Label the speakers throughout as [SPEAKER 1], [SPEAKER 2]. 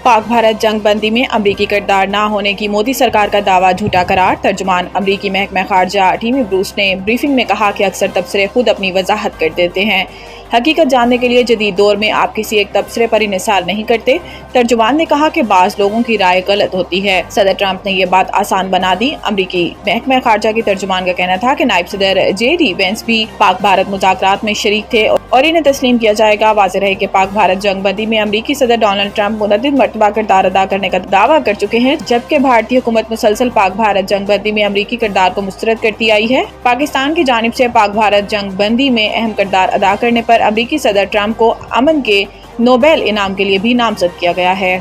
[SPEAKER 1] पाक भारत जंग बंदी में अमरीकी किरदार न होने की मोदी सरकार का दावा झूठा करार। तर्जुमान अमरीकी महकमा खारजा टीमी ब्रूस ने ब्रीफिंग में कहा कि अक्सर तबसरे खुद अपनी वजाहत कर देते हैं। हकीकत जानने के लिए जदीद दौर में आप किसी एक तबसरे पर इंहिसार नहीं करते। तर्जुमान ने कहा कि बाज़ लोगों की राय गलत होती है। सदर ट्रंप ने यह बात आसान बना दी। अमरीकी महकमा खारजा की तर्जुमान का कहना था कि नायब सदर JD वेंस भी पाक भारत मुज़ाकरात में शरीक थे और इन्हें तस्लीम किया जाएगा। वाज़ेह रहे कि पाक भारत जंग बंदी में अमरीकी सदर डोनाल्ड ट्रंप मुतअद्दिद मरतबा किरदार अदा करने का दावा कर चुके हैं, जबकि भारतीय हुकूमत मुसलसल पाक भारत जंग बंदी में अमरीकी किरदार को मुस्तरद करती आई है। पाकिस्तान की जानिब से पाक भारत जंग बंदी में अहम किरदार अदा करने पर अमरीकी सदर ट्रंप को अमन के नोबेल इनाम के लिए भी नामजद किया गया है।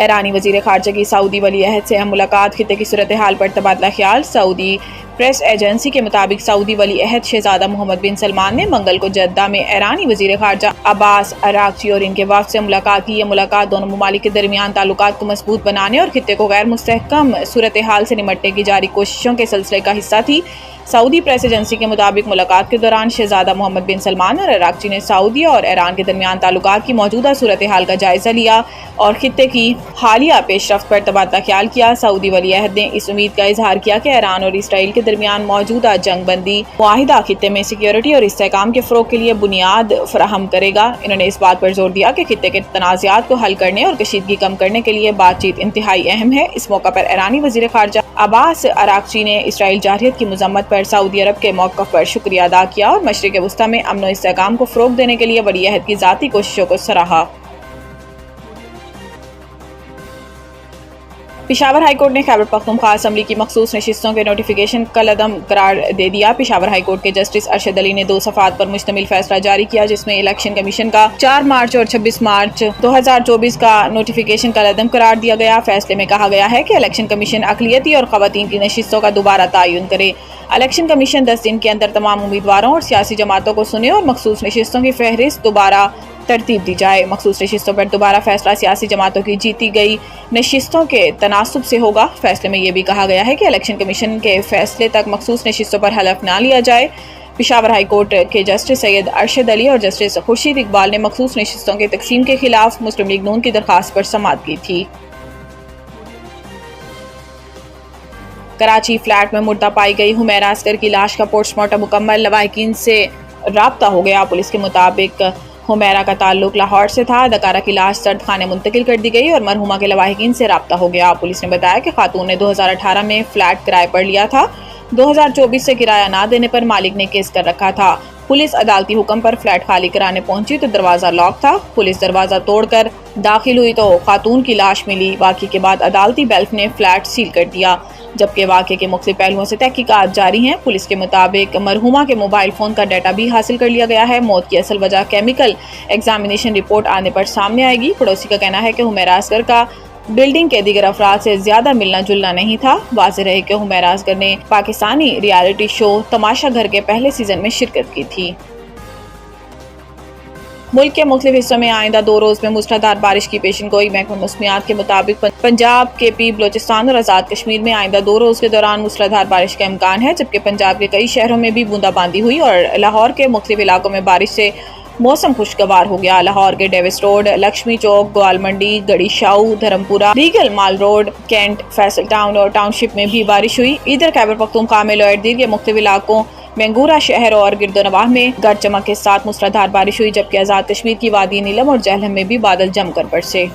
[SPEAKER 1] ईरानी वज़ीर ख़ारजा की सऊदी वली अहद से अहम मुलाकात, खित्ते की सूरत हाल पर तबादला ख्याल। सऊदी प्रेस एजेंसी के मुताबिक सऊदी वली अहद शहजादा मोहम्मद बिन सलमान ने मंगल को जद्दा में ईरानी वज़ीर ख़ारजा अब्बास अराग़ची और इनके वफ़द से मुलाकात की। यह मुलाकात दोनों ममालिक के दरमियान ताल्लुकात को मजबूत बनाने और खित्ते को गैर मुस्तहकम सूरत हाल से निमटने की जारी कोशिशों के सिलसिले का हिस्सा थी। सऊदी प्रेस एजेंसी के मुताबिक मुलाकात के दौरान शहजादा मोहम्मद बिन सलमान और अराग़ची ने सऊदी और ईरान के दरमियान ताल्लुकात की मौजूदा सूरत हाल का जायजा लिया और खित्ते की हालिया पेशरफ्त पर तबादला ख्याल किया। सऊदी वली अहद ने इस उम्मीद का इजहार किया कि ईरान और इसराइल के दरमियान मौजूदा जंग बंदी मुआहिदा खित्ते में सिक्योरिटी और इस्तेहकाम के फ़रोग़ के लिए बुनियाद फराहम करेगा। इन्होंने इस बात पर जोर दिया कि खित्ते के तनाज़ात को हल करने और कशीदगी कम करने के लिए बातचीत इंतहाई अहम है। इस मौका पर ईरानी वज़ीर ख़ारजा अब्बास अराग़ची ने इसराइल जारहियत की मज़म्मत पर सऊदी अरब के मौक़िफ़ पर शुक्रिया अदा किया और मशरिक़ वुस्ता में अमन और इस्तेहकाम को फ़रोग़ देने के लिए वली अहद की ज़ाती कोशिशों को सराहा। पेशावर हाई कोर्ट ने खैबर पख्तूनख्वा असम्बली की मखसूस नशिस्तों के नोटिफिकेशन कलअदम करार दे दिया। पेशावर हाई कोर्ट के जस्टिस अरशद अली ने 2 सफ़ात पर मुश्तमिल फैसला जारी किया, जिसमें इलेक्शन कमीशन का 4 मार्च और 26 मार्च 2024 का नोटिफिकेशन कलअदम करार दिया गया। फैसले में कहा गया है कि इलेक्शन कमीशन अक़लियती और ख़वातीन की नशिस्तों का दोबारा तयन करे। इलेक्शन कमीशन 10 दिन के अंदर तमाम उम्मीदवारों और सियासी जमातों को सुने और मखसूस नशिस्तों की फहरिस्त दोबारा तरतीब दी जाए। मखसूस नशिस्तों पर दोबारा फैसला सियासी जमातों की जीती गई नशिस्तों के तनासुब से होगा। फैसले में यह भी कहा गया है कि इलेक्शन कमीशन के फैसले तक मखसूस नशिस्तों पर हलफ ना लिया जाए। पेशावर हाई कोर्ट के जस्टिस सैयद अरशद अली और जस्टिस खुर्शीद इकबाल ने मखसूस नशिस्तों के तकसीम के खिलाफ मुस्लिम लीग नून की दरख्वास्त पर समाअत की थी। कराची फ्लैट में मुर्दा पाई गई हुमैरा असगर की लाश का पोस्टमार्टम मुकम्मल, लवाहिकीन से राब्ता हो गया। पुलिस के मुताबिक हुमैरा का ताल्लुक लाहौर से था। अदाकारा की लाश सर्द खाने मुंतकिल कर दी गई और मरहुमा के लवाहिकीन से राब्ता हो गया। पुलिस ने बताया कि खातून ने 2018 में फ्लैट किराए पर लिया था। 2024 से किराया ना देने पर मालिक ने केस कर रखा था। पुलिस अदालती हुक्म पर फ्लैट खाली कराने पहुंची तो दरवाज़ा लॉक था। पुलिस दरवाज़ा तोड़कर दाखिल हुई तो खातून की लाश मिली। वाक़े के बाद अदालती बेल्ट ने फ्लैट सील कर दिया, जबकि वाक़े के मुख्तलिफ पहलुओं से तहकीकात जारी हैं। पुलिस के मुताबिक मरहुमा के मोबाइल फ़ोन का डाटा भी हासिल कर लिया गया है। मौत की असल वजह केमिकल एग्जामिनेशन रिपोर्ट आने पर सामने आएगी। पड़ोसी का कहना है कि हुमैरा असगर का बिल्डिंग के दीगर अफराद से ज्यादा मिलना जुलना नहीं था। वाज़ेह रहे कि हुमैरा असगर ने पाकिस्तानी रियलिटी शो तमाशा घर के पहले सीजन में शिरकत की थी। मुल्क के मुख्तलिफ हिस्सों में आइंदा 2 रोज़ में मूसलाधार बारिश की पेशनगोई। महकमा मौसमियात के मुताबिक पंजाब, KP, बलोचिस्तान और आज़ाद कश्मीर में आइंदा 2 रोज़ के दौरान मूसलाधार बारिश का इम्कान है, जबकि पंजाब के कई शहरों में भी बूंदाबांदी हुई और लाहौर के मुख्तलिफ इलाकों में बारिश से मौसम खुशगवार हो गया। लाहौर के डेविस रोड, लक्ष्मी चौक, गोल मंडी, गड़ी शाऊ, धर्मपुरा, रीगल माल रोड, कैंट, फैसल टाउन और टाउनशिप में भी बारिश हुई। इधर खैबर पख्तूनख्वा में लोअरदीर के मुख्तलिफ इलाकों मैंगूरा शहर और गिरदोनवाह में गरज चमक के साथ मूसलाधार बारिश हुई, जबकि आज़ाद कश्मीर की वादी नीलम और जहलम में भी बादल जमकर बरसे।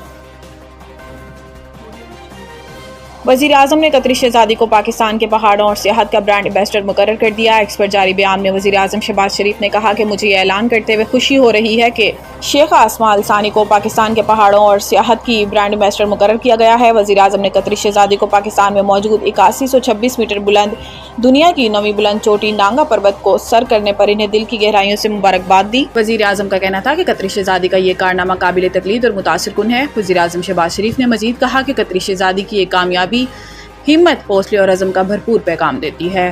[SPEAKER 1] वज़ीर आज़म ने कतरी शहज़ादी को पाकिस्तान के पहाड़ों और सियाहत का ब्रांड एम्बेसडर मुकर्रर कर दिया। एक्स पर जारी बयान में वज़ीर आज़म शहबाज शरीफ ने कहा कि मुझे ये ऐलान करते हुए खुशी हो रही है कि शेख आसमा अल सानी को पाकिस्तान के पहाड़ों और सियाहत की ब्रांड एम्बेसडर मुकर्रर किया गया है। वज़ीर आज़म ने कतरी शहज़ादी को पाकिस्तान में मौजूद 8126 मीटर बुलंद दुनिया की 9वीं बुलंद चोटी नांगा पर्वत को सर करने पर इन्हें दिल की गहराइयों से मुबारकबाद दी। वज़ीर आज़म का कहना था कि कतरी शहज़ादी का ये कारनामा काबिल तकलीद और मुतासिर कुन है। वज़ीर आज़म शहबाज शरीफ ने मज़ीद कहा कि कतरी शहज़ादी की ये कामयाबी हिम्मत, हौसले और अज़म का भरपूर पैगाम देती है।